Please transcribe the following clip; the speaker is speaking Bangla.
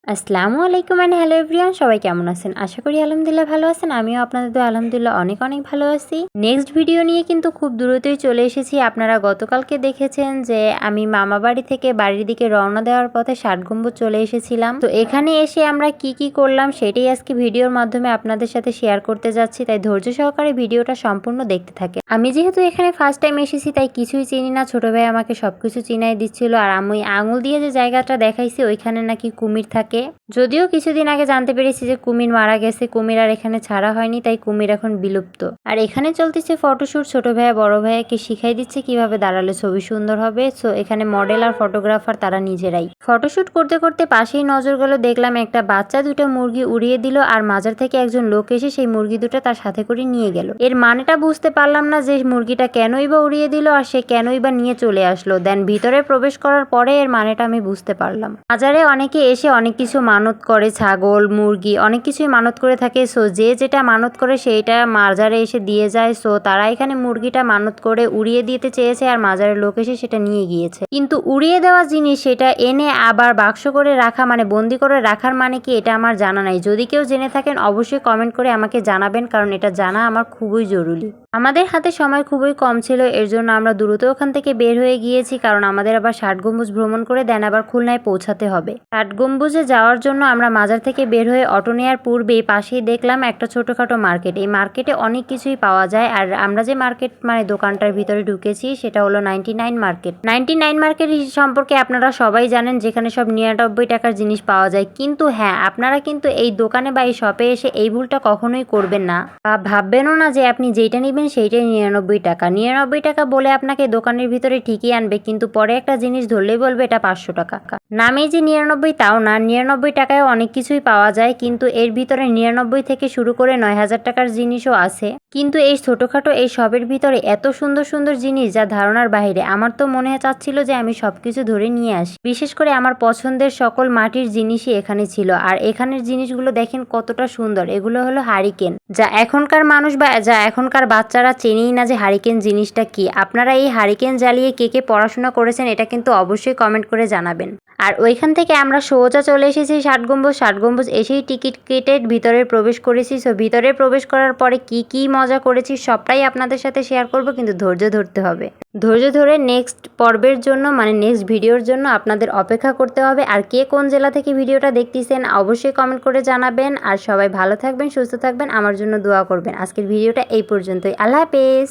আসসালামু আলাইকুম এন্ড হ্যালো এভরিওয়ান, সবাই কেমন আছেন? আশা করি আলহামদুলিল্লাহ ভালো আছেন। আমিও আপনাদের দোয়া আলহামদুলিল্লাহ অনেক অনেক ভালো আছি। নেক্সট ভিডিও নিয়ে কিন্তু খুব দ্রুতই চলে এসেছি। আপনারা গতকালকে দেখেছেন যে আমি মামা বাড়ি থেকে বাড়ির দিকে রওনা দেওয়ার পথে ষাট গম্বুজ চলে এসেছিলাম। তো এখানে এসে আমরা কি করলাম সেটাই আজকে ভিডিওর মাধ্যমে আপনাদের সাথে শেয়ার করতে যাচ্ছি, তাই ধৈর্য সহকারে ভিডিওটা সম্পূর্ণ দেখতে থাকে। আমি যেহেতু এখানে ফার্স্ট টাইম এসেছি তাই কিছুই চিনি না, ছোট ভাই আমাকে সবকিছু চিনাই দিচ্ছিল। আর আমি আঙুল দিয়ে যে জায়গাটা দেখাইছি ওইখানে নাকি কুমির থাকে। যদিও কিছুদিন আগে জানতে পেরেছি যে কুমির মারা গেছে, কুমির আর এখানে ছাড়া হয়নি, তাই কুমির এখন বিলুপ্ত। আর এখানে চলতেছে ফটোশুট, ছোট ভাইয়া বড় ভাইয়াকে শিখাই দিচ্ছে কিভাবে দাঁড়ালে ছবি সুন্দর হবে। সো এখানে মডেল আর ফটোগ্রাফার তারা নিজেরাই ফটোশুট করতে করতে পাশেই নজর গেল, দেখলাম একটা বাচ্চা দুটো মুরগি উড়িয়ে দিল আর মাজার থেকে একজন লোক এসে সেই মুরগি দুটো তার সাথে করে নিয়ে গেল। এর মানেটা বুঝতে পারলাম না যে মুরগিটা কেনই বা উড়িয়ে দিল আর সে কেনই বা নিয়ে চলে আসলো। দেন ভিতরে প্রবেশ করার পরে এর মানেটা আমি বুঝতে পারলাম। মাজারে অনেকে এসে অনেক কিছু মানত করে, ছাগল মুরগি অনেক কিছুই মানত করে থাকে। সো যে যেটা মানত করে সেইটা মাজারে এসে দিয়ে যায়। সো তারা এখানে মুরগিটা মানত করে উড়িয়ে দিতে চেয়েছে আর মাজারের লোক এসে সেটা নিয়ে গিয়েছে। কিন্তু উড়িয়ে দেওয়া জিনিস সেটা এনে আবার বাক্স করে রাখা মানে বন্দি করে রাখার মানে কি, এটা আমার জানা নাই। যদি কেউ জেনে থাকেন অবশ্যই কমেন্ট করে আমাকে জানাবেন, কারণ এটা জানা আমার খুবই জরুরি। আমাদের হাতে সময় খুবই কম ছিল, এর জন্য আমরা দ্রুত ওখান থেকে বের হয়ে গিয়েছি, কারণ আমাদের আবার ষাট গম্বুজ ভ্রমণ করে দেন আবার খুলনায় পৌঁছাতে হবে। ষাট গম্বুজে যাওয়ার জন্য আমরা মাজার থেকে বের হয়ে অটো নেওয়ার পূর্বেই পাশেই দেখলাম একটা ছোটখাটো মার্কেট। এই মার্কেটে অনেক কিছুই পাওয়া যায়। আর আমরা যে মার্কেট মানে দোকানটার ভিতরে ঢুকেছি সেটা হলো 99 মার্কেট। 99 মার্কেট সম্পর্কে আপনারা সবাই জানেন, যেখানে সব 99 টাকার জিনিস পাওয়া যায়। কিন্তু হ্যাঁ, আপনারা কিন্তু এই দোকানে বা এই শপে এসে এই ভুলটা কখনোই করবেন না, বা ভাববেনও না যে আপনি যেটা নেবেন সেইটাই 99 টাকা। 99 টাকা বলে আপনাকে দোকানের ভিতরে ঠিকই আনবে, কিন্তু পরে একটা জিনিস ধরলেই বলবে এটা 500 টাকা। নামেই যে 99 তাও না, 99 টাকায় অনেক কিছুই পাওয়া যায়, কিন্তু এর ভিতরে 99 থেকে শুরু করে 9000 টাকার জিনিসও আছে। কিন্তু এই ছোটখাটো এই শপের ভিতরে এত সুন্দর সুন্দর জিনিস যা ধারণার বাইরে। আমার তো মনে চাচ্ছিল যে আমি সবকিছু ধরে নিয়ে আসি। বিশেষ করে আমার পছন্দের সকল মাটির জিনিসই এখানে ছিল। আর এখানের জিনিসগুলো দেখেন কতটা সুন্দর। এগুলো হলো হারিকেন, যা এখনকার মানুষ বা যা এখনকার বাচ্চারা চেনেই না যে হারিকেন জিনিসটা কি। আপনারা এই হারিকেন জ্বালিয়ে কে পড়াশোনা করেছেন এটা কিন্তু অবশ্যই কমেন্ট করে জানাবেন। আর ওইখান থেকে আমরা সোজা চলে এসেছি ষাট গম্বুজ এসেই টিকিট কেটে ভিতরে প্রবেশ করেছি। সো ভিতরে প্রবেশ করার পরে কি মজা করেছি সবটাই আপনাদের সাথে শেয়ার করব, কিন্তু ধৈর্য ধরতে হবে। ধৈর্য ধরে নেক্সট পর্বের জন্য মানে নেক্সট ভিডিওর জন্য আপনাদের অপেক্ষা করতে হবে। আর কে কোন জেলা থেকে ভিডিওটা দেখতেছেন অবশ্যই কমেন্ট করে জানাবেন। আর সবাই ভালো থাকবেন, সুস্থ থাকবেন, আমার জন্য দোয়া করবেন। আজকের ভিডিওটা এই পর্যন্তই। আল্লাহ হাফেজ।